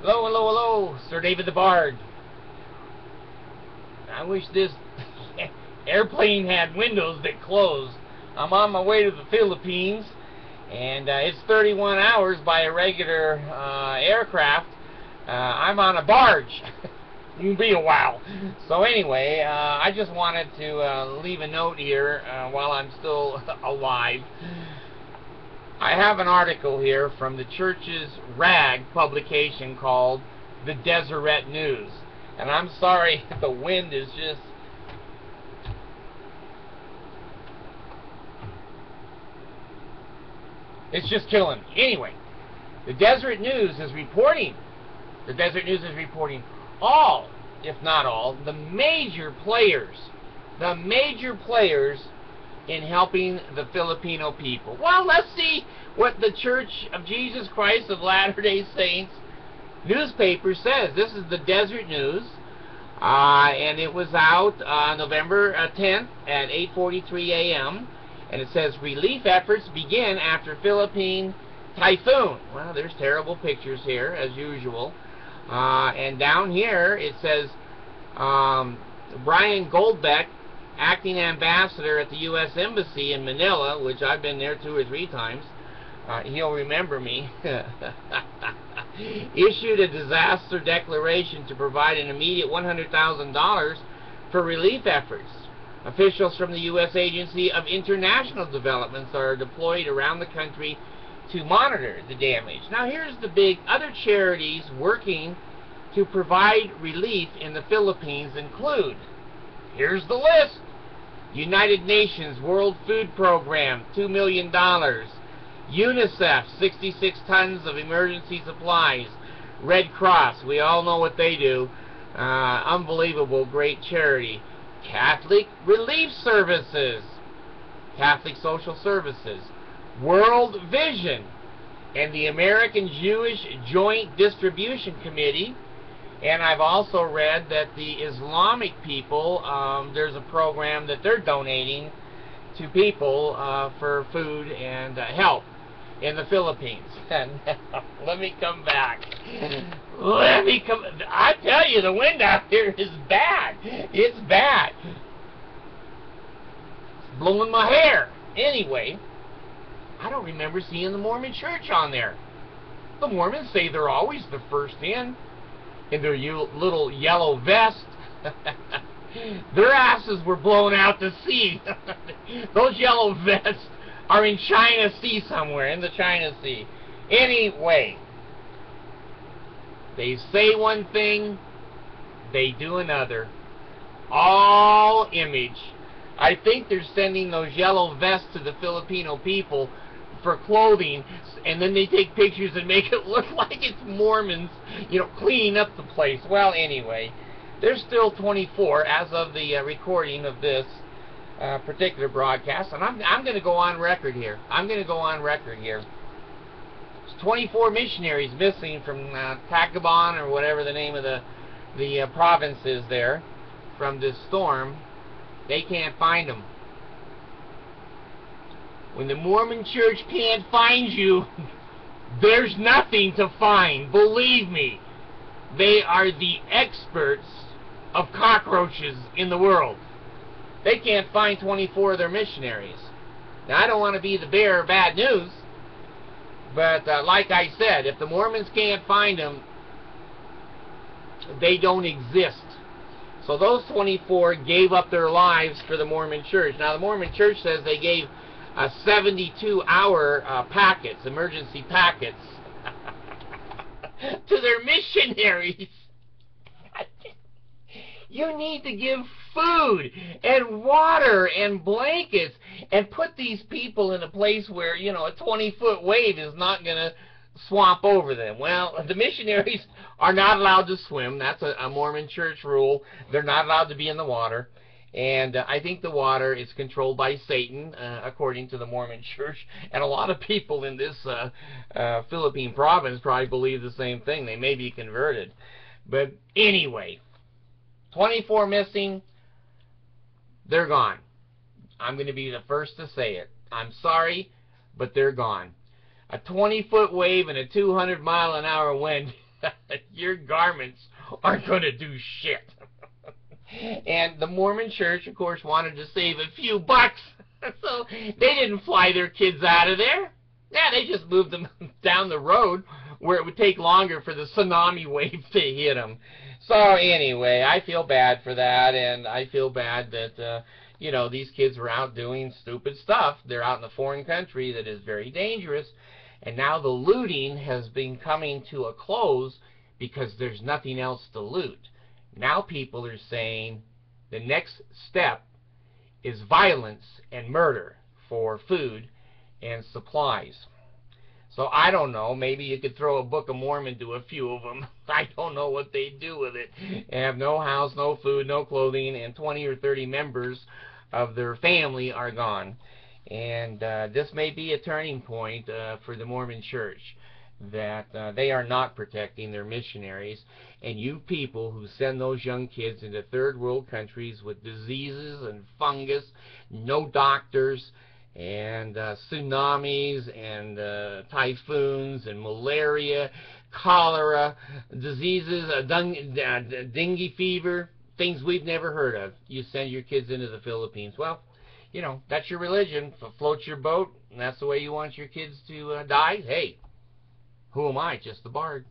Hello, hello, hello, Sir David the Bard. I wish this airplane had windows that closed. I'm on my way to the Philippines, and it's 31 hours by a regular aircraft. I'm on a barge. You can be a while. So anyway, I just wanted to leave a note here while I'm still alive. I have an article here from the church's rag publication called The Deseret News. And I'm sorry, the wind is just... it's just killing me. Anyway, the Deseret News is reporting all, if not all, the major players in helping the Filipino people. Well, let's see what the Church of Jesus Christ of Latter-day Saints newspaper says. This is the Deseret News, and it was out November 10th at 8:43 a.m., and it says, relief efforts begin after Philippine typhoon. Well, there's terrible pictures here, as usual. And down here, it says, Brian Goldbeck, acting ambassador at the U.S. Embassy in Manila, which I've been there 2 or 3 times, he'll remember me, issued a disaster declaration to provide an immediate $100,000 for relief efforts. Officials from the U.S. Agency of International Developments are deployed around the country to monitor the damage. Now here's the big other charities working to provide relief in the Philippines include, here's the list: United Nations World Food Program, $2 million. UNICEF, 66 tons of emergency supplies. Red Cross, we all know what they do. Unbelievable, great charity. Catholic Relief Services, Catholic Social Services, World Vision, and the American Jewish Joint Distribution Committee. And I've also read that the Islamic people, there's a program that they're donating to people for food and help in the Philippines. Let me come back. I tell you, the wind out here is bad. It's bad. It's blowing my hair. Anyway, I don't remember seeing the Mormon church on there. The Mormons say they're always the first in their little yellow vest. Their asses were blown out to sea. Those yellow vests are in China Sea somewhere, in the China Sea. Anyway, they say one thing, they do another. All image. I think they're sending those yellow vests to the Filipino people for clothing, and then they take pictures and make it look like it's Mormons, you know, cleaning up the place. Well, anyway, there's still 24 as of the recording of this particular broadcast, and I'm going to go on record here. There's 24 missionaries missing from Tacubon, or whatever the name of the province is there, from this storm. They can't find them. When the Mormon church can't find you, there's nothing to find. Believe me, they are the experts of cockroaches in the world. They can't find 24 of their missionaries. Now, I don't want to be the bearer of bad news, but like I said, if the Mormons can't find them, they don't exist. So those 24 gave up their lives for the Mormon church. Now, the Mormon church says they gave 72-hour packets, emergency packets, to their missionaries. You need to give food and water and blankets and put these people in a place where, you know, a 20-foot wave is not going to swamp over them. Well, the missionaries are not allowed to swim. That's a Mormon church rule. They're not allowed to be in the water. And I think the water is controlled by Satan, according to the Mormon church. And a lot of people in this Philippine province probably believe the same thing. They may be converted. But anyway, 24 missing. They're gone. I'm going to be the first to say it. I'm sorry, but they're gone. A 20-foot wave and a 200-mile-an-hour wind your garments aren't going to do shit. And the Mormon church, of course, wanted to save a few bucks, so they didn't fly their kids out of there. Yeah, they just moved them down the road where it would take longer for the tsunami wave to hit them. So anyway, I feel bad for that, and I feel bad that, you know, these kids were out doing stupid stuff. They're out in a foreign country that is very dangerous, and now the looting has been coming to a close because there's nothing else to loot. Now people are saying the next step is violence and murder for food and supplies. So I don't know, maybe you could throw a Book of Mormon to a few of them. I don't know what they do with it. They have no house, no food, no clothing, and 20 or 30 members of their family are gone. And this may be a turning point for the Mormon Church, that they are not protecting their missionaries. And you people who send those young kids into third world countries with diseases and fungus, no doctors, and tsunamis and typhoons and malaria, cholera, diseases, dengue fever, things we've never heard of. You send your kids into the Philippines. Well, you know, that's your religion. Floats your boat, and that's the way you want your kids to die. Hey, who am I? Just the bard.